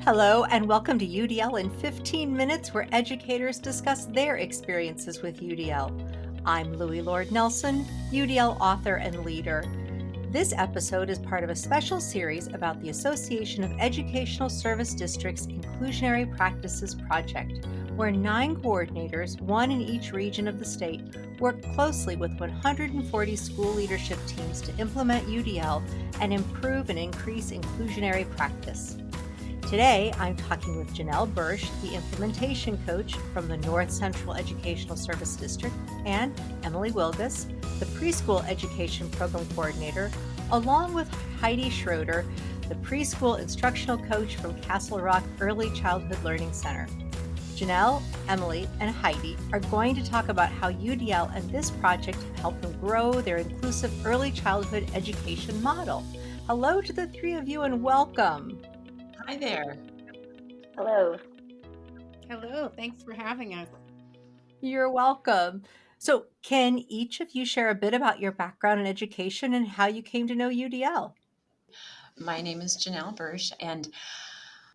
Hello, and welcome to UDL in 15 minutes, where educators discuss their experiences with UDL. I'm Louie Lord Nelson, UDL author and leader. This episode is part of a special series about the Association of Educational Service Districts Inclusionary Practices Project, where 9 coordinators, one in each region of the state, work closely with 140 school leadership teams to implement UDL and improve and increase inclusionary practice. Today, I'm talking with Janelle Bersch, the implementation coach from the North Central Educational Service District, and Emily Wilgus, the preschool education program coordinator, along with Heidi Schroeder, the preschool instructional coach from Castle Rock Early Childhood Learning Center. Janelle, Emily, and Heidi are going to talk about how UDL and this project have helped them grow their inclusive early childhood education model. Hello to the three of you and welcome. Hi there. Hello. Hello, thanks for having us. You're welcome. So, can each of you share a bit about your background in education and how you came to know UDL? My name is Janelle Bersch, and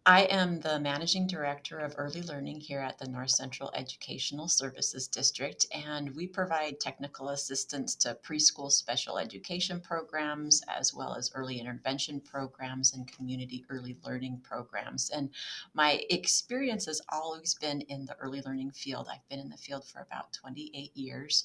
I am the Managing Director of Early Learning here at the North Central Educational Services District, and we provide technical assistance to preschool special education programs, as well as early intervention programs and community early learning programs. And my experience has always been in the early learning field. I've been in the field for about 28 years.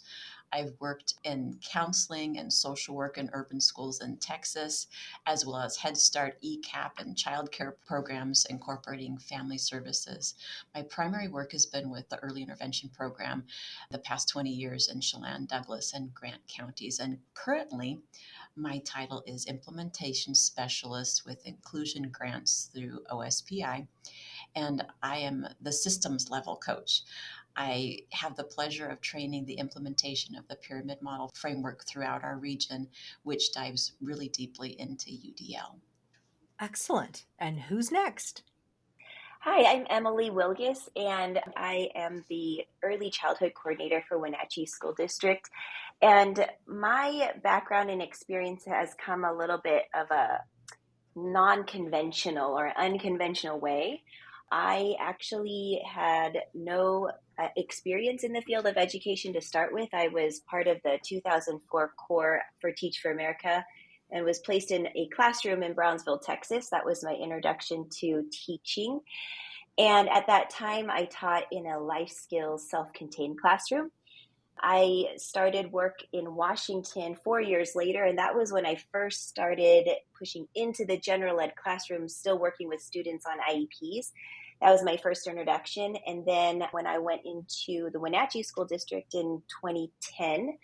I've worked in counseling and social work in urban schools in Texas, as well as Head Start, ECAP, and childcare programs incorporating family services. My primary work has been with the early intervention program the past 20 years in Chelan, Douglas, and Grant counties. And currently, my title is Implementation Specialist with Inclusion Grants through OSPI, and I am the systems level coach. I have the pleasure of training the implementation of the pyramid model framework throughout our region, which dives really deeply into UDL. Excellent. And who's next? Hi, I'm Emily Wilgus, and I am the Early Childhood Coordinator for Wenatchee School District. And my background and experience has come a little bit of a non-conventional or unconventional way. I actually had no experience in the field of education to start with. I was part of the 2004 Corps for Teach for America and was placed in a classroom in Brownsville, Texas. That was my introduction to teaching. And at that time, I taught in a life skills self-contained classroom. I started work in Washington 4 years later, and that was when I first started pushing into the general ed classroom, still working with students on IEPs. That was my first introduction. And then when I went into the Wenatchee School District in 2010,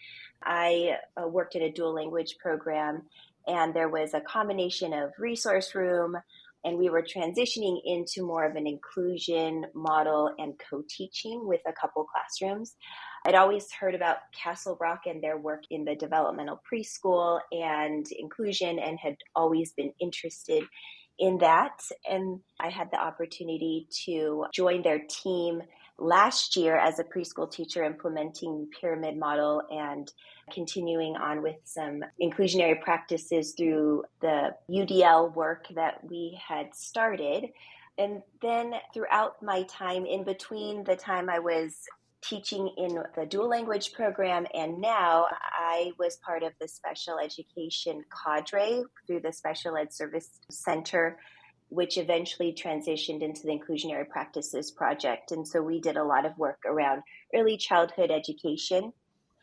I worked in a dual language program, and there was a combination of resource room, and we were transitioning into more of an inclusion model and co-teaching with a couple classrooms. I'd always heard about Castle Rock and their work in the developmental preschool and inclusion, and had always been interested in that. And I had the opportunity to join their team last year as a preschool teacher, implementing the pyramid model and continuing on with some inclusionary practices through the UDL work that we had started. And then throughout my time, in between the time I was teaching in the dual language program and now, I was part of the special education cadre through the Special Ed Service Center, which eventually transitioned into the Inclusionary Practices Project. And so we did a lot of work around early childhood education.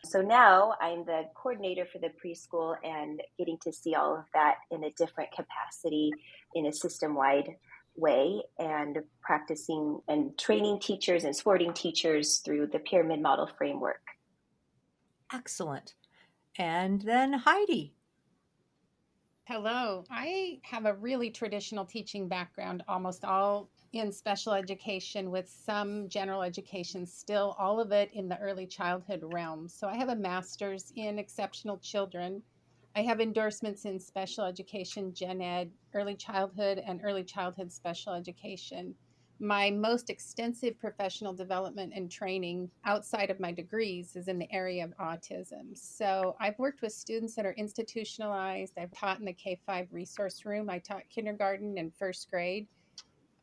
So now I'm the coordinator for the preschool and getting to see all of that in a different capacity in a system-wide way, and practicing and training teachers and supporting teachers through the pyramid model framework. Excellent. And then Heidi. Hello, I have a really traditional teaching background, almost all in special education with some general education, still all of it in the early childhood realm. So I have a master's in exceptional children. I have endorsements in special education, gen ed, early childhood, and early childhood special education. My most extensive professional development and training outside of my degrees is in the area of autism. So I've worked with students that are institutionalized. I've taught in the K-5 resource room. I taught kindergarten and first grade.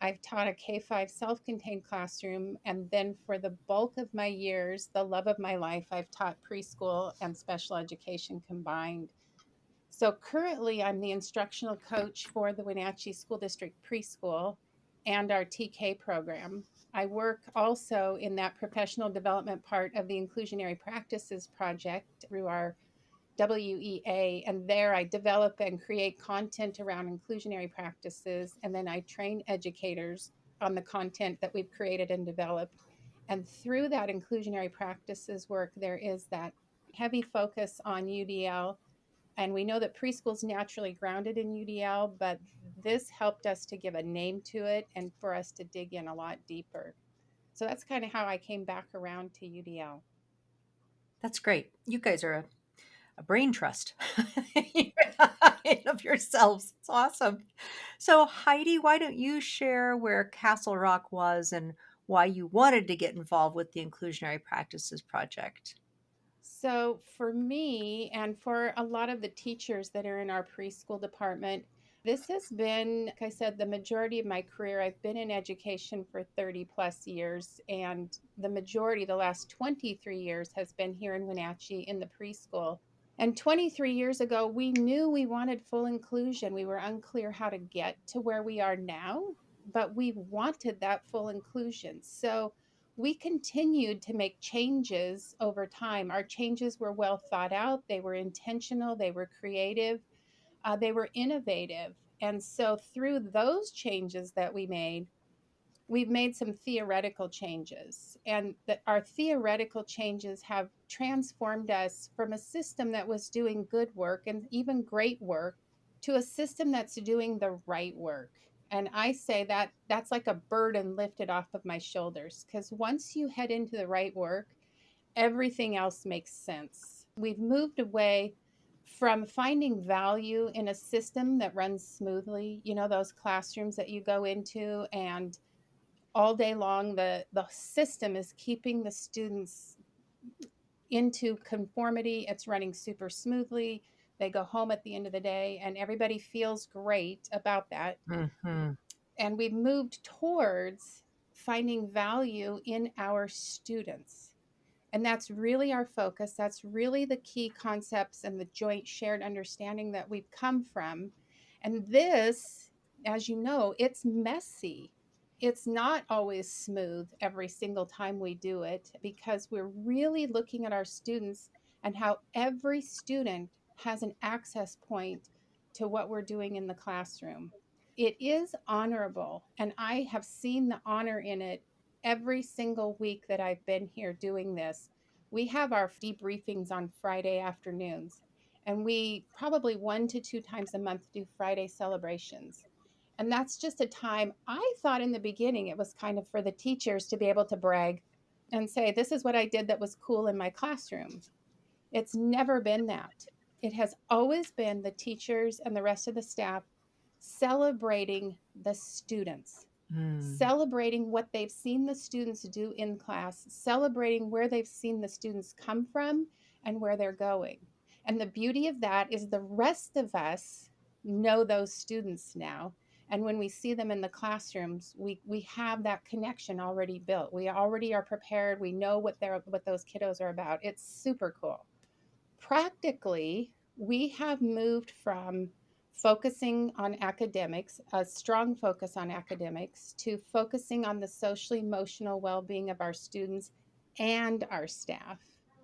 I've taught a K-5 self-contained classroom, and then for the bulk of my years, the love of my life, I've taught preschool and special education combined. So currently, I'm the instructional coach for the Wenatchee School District Preschool and our TK program. I work also in that professional development part of the Inclusionary Practices Project through our WEA, and there I develop and create content around inclusionary practices, and then I train educators on the content that we've created and developed. And through that inclusionary practices work, there is that heavy focus on UDL. And we know that preschool's naturally grounded in UDL, but this helped us to give a name to it and for us to dig in a lot deeper. So that's kind of how I came back around to UDL. That's great. You guys are a brain trust of yourselves. It's awesome. So, Heidi, why don't you share where Castle Rock was and why you wanted to get involved with the Inclusionary Practices Project? So, for me, and for a lot of the teachers that are in our preschool department, this has been, like I said, the majority of my career. I've been in education for 30 plus years, and the majority, the last 23 years, has been here in Wenatchee in the preschool. And 23 years ago, we knew we wanted full inclusion. We were unclear how to get to where we are now, but we wanted that full inclusion. So, we continued to make changes over time. Our changes were well thought out, they were intentional, they were creative, they were innovative. And so, through those changes that we've made some theoretical changes, and that our theoretical changes have transformed us from a system that was doing good work and even great work to a system that's doing the right work. And I say that that's like a burden lifted off of my shoulders, because once you head into the right work, everything else makes sense. We've moved away from finding value in a system that runs smoothly. You know, those classrooms that you go into and all day long the system is keeping the students into conformity. It's running super smoothly. They go home at the end of the day and everybody feels great about that. Mm-hmm. And we've moved towards finding value in our students. And that's really our focus. That's really the key concepts and the joint shared understanding that we've come from. And this, as you know, it's messy. It's not always smooth every single time we do it, because we're really looking at our students and how every student has an access point to what we're doing in the classroom. It is honorable, and I have seen the honor in it every single week that I've been here doing this. We have our debriefings on Friday afternoons, and we probably 1 to 2 times a month do Friday celebrations. And that's just a time, I thought in the beginning it was kind of for the teachers to be able to brag and say, this is what I did that was cool in my classroom. It's never been that. It has always been the teachers and the rest of the staff celebrating the students, celebrating what they've seen the students do in class, celebrating where they've seen the students come from and where they're going. And the beauty of that is the rest of us know those students now. And when we see them in the classrooms, we have that connection already built. We already are prepared. We know what those kiddos are about. It's super cool. Practically, we have moved from focusing on academics, a strong focus on academics, to focusing on the social emotional well-being of our students and our staff.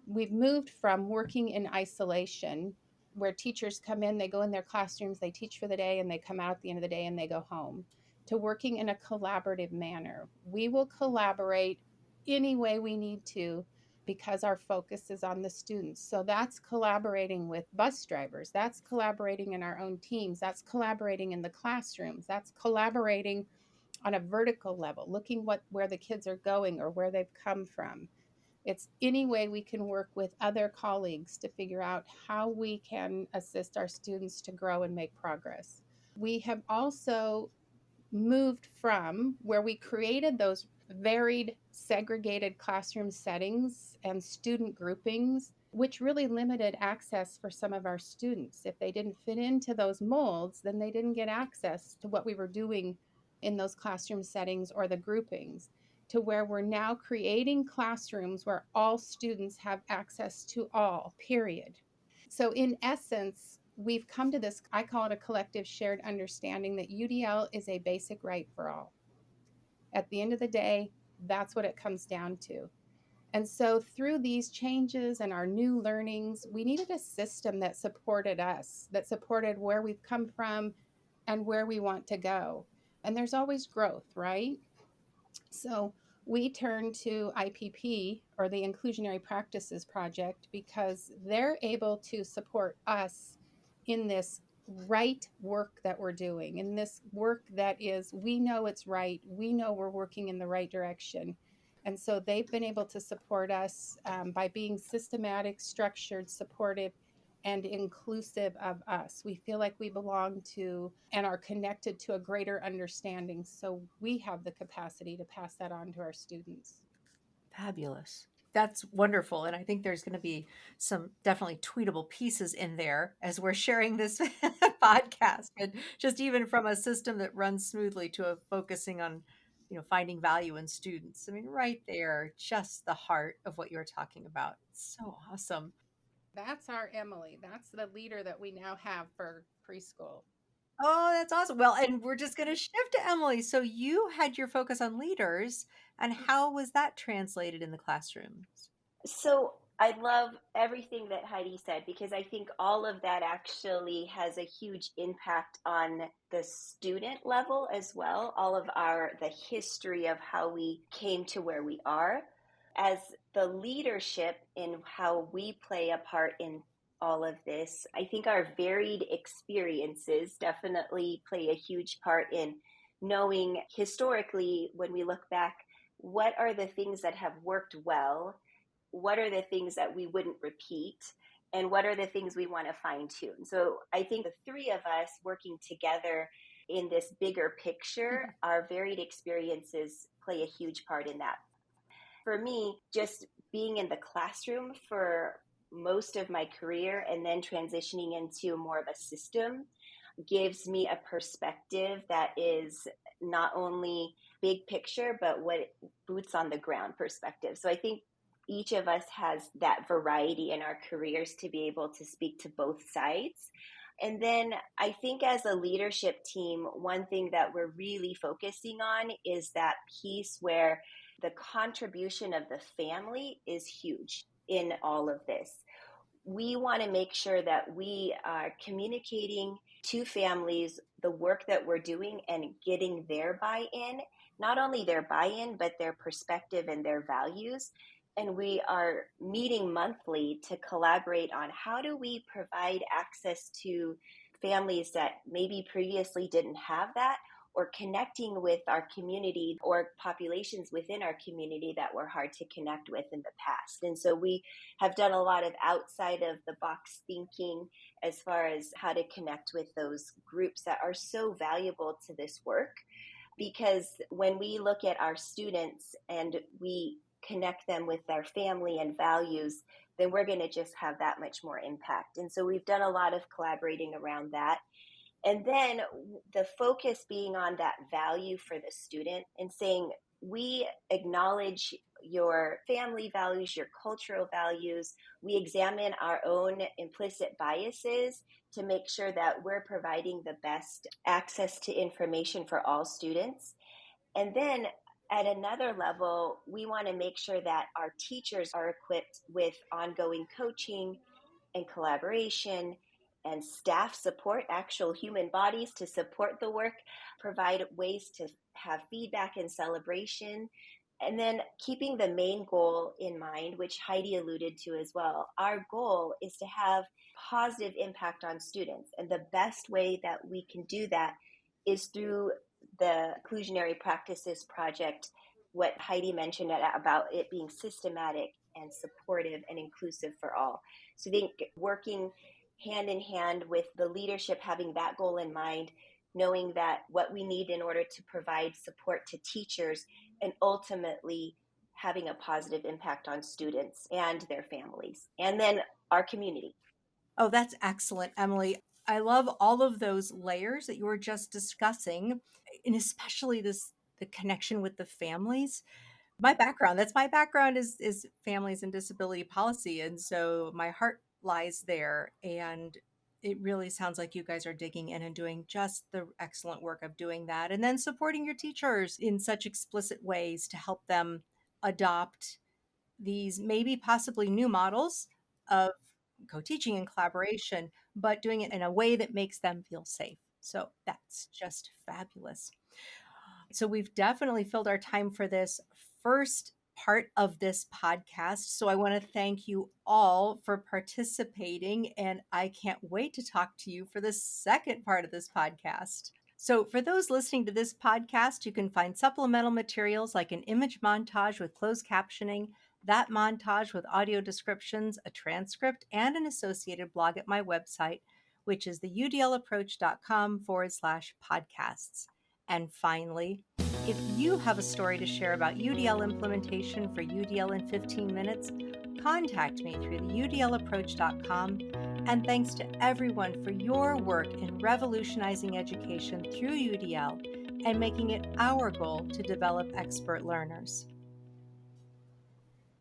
We've moved from working in isolation, where teachers come in, they go in their classrooms, they teach for the day, and they come out at the end of the day and they go home, to working in a collaborative manner. We will collaborate any way we need to, because our focus is on the students. So that's collaborating with bus drivers, that's collaborating in our own teams, that's collaborating in the classrooms, that's collaborating on a vertical level, looking where the kids are going or where they've come from. It's any way we can work with other colleagues to figure out how we can assist our students to grow and make progress. We have also moved from where we created those varied segregated classroom settings and student groupings, which really limited access for some of our students. If they didn't fit into those molds, then they didn't get access to what we were doing in those classroom settings or the groupings, to where we're now creating classrooms where all students have access to all, period. So in essence, we've come to this, I call it a collective shared understanding that UDL is a basic right for all. At the end of the day, that's what it comes down to. And so through these changes and our new learnings, we needed a system that supported us, that supported where we've come from and where we want to go. And there's always growth, right? So we turn to IPP, or the Inclusionary Practices Project, because they're able to support us in this right work that we're doing, in this work that is, we know it's right, we know we're working in the right direction. And so they've been able to support us by being systematic, structured, supportive, and inclusive of us. We feel like we belong to and are connected to a greater understanding. So we have the capacity to pass that on to our students. Fabulous. That's wonderful. And I think there's going to be some definitely tweetable pieces in there as we're sharing this podcast. And just even from a system that runs smoothly to a focusing on, finding value in students. I mean, right there, just the heart of what you're talking about. It's so awesome. That's our Emily. That's the leader that we now have for preschool. Oh, that's awesome. Well, and we're just going to shift to Emily. So you had your focus on leaders, and how was that translated in the classrooms? So I love everything that Heidi said, because I think all of that actually has a huge impact on the student level as well. All of the history of how we came to where we are, as the leadership in how we play a part in all of this. I think our varied experiences definitely play a huge part in knowing historically, when we look back, what are the things that have worked well, what are the things that we wouldn't repeat, and what are the things we want to fine tune. So I think the three of us working together in this bigger picture, our varied experiences play a huge part in that. For me, just being in the classroom for most of my career and then transitioning into more of a system gives me a perspective that is not only big picture, but what boots on the ground perspective. So I think each of us has that variety in our careers to be able to speak to both sides. And then I think as a leadership team, one thing that we're really focusing on is that piece where the contribution of the family is huge in all of this. We want to make sure that we are communicating to families the work that we're doing and getting their buy-in, not only their buy-in, but their perspective and their values. And we are meeting monthly to collaborate on how do we provide access to families that maybe previously didn't have that, or connecting with our community or populations within our community that were hard to connect with in the past. And so we have done a lot of outside of the box thinking as far as how to connect with those groups that are so valuable to this work. Because when we look at our students and we connect them with their family and values, then we're going to just have that much more impact. And so we've done a lot of collaborating around that. And then the focus being on that value for the student and saying, we acknowledge your family values, your cultural values. We examine our own implicit biases to make sure that we're providing the best access to information for all students. And then at another level, we want to make sure that our teachers are equipped with ongoing coaching and collaboration and staff support, actual human bodies to support the work, provide ways to have feedback and celebration. And then keeping the main goal in mind, which Heidi alluded to as well. Our goal is to have positive impact on students. And the best way that we can do that is through the Inclusionary Practices Project, what Heidi mentioned about it being systematic and supportive and inclusive for all. So I think working hand in hand with the leadership, having that goal in mind, knowing that what we need in order to provide support to teachers, and ultimately having a positive impact on students and their families, and then our community. Oh, that's excellent, Emily. I love all of those layers that you were just discussing. and especially the connection with the families. That's my background is families and disability policy. And so my heart lies there. And it really sounds like you guys are digging in and doing just the excellent work of doing that. And then supporting your teachers in such explicit ways to help them adopt these maybe possibly new models of co-teaching and collaboration, but doing it in a way that makes them feel safe. So that's just fabulous. So we've definitely filled our time for this first part of this podcast. So I want to thank you all for participating, and I can't wait to talk to you for the second part of this podcast. So for those listening to this podcast, you can find supplemental materials like an image montage with closed captioning, that montage with audio descriptions, a transcript, and an associated blog at my website, which is the udlapproach.com/podcasts. And finally, if you have a story to share about UDL implementation for UDL in 15 minutes, contact me through the udlapproach.com. And thanks to everyone for your work in revolutionizing education through UDL and making it our goal to develop expert learners.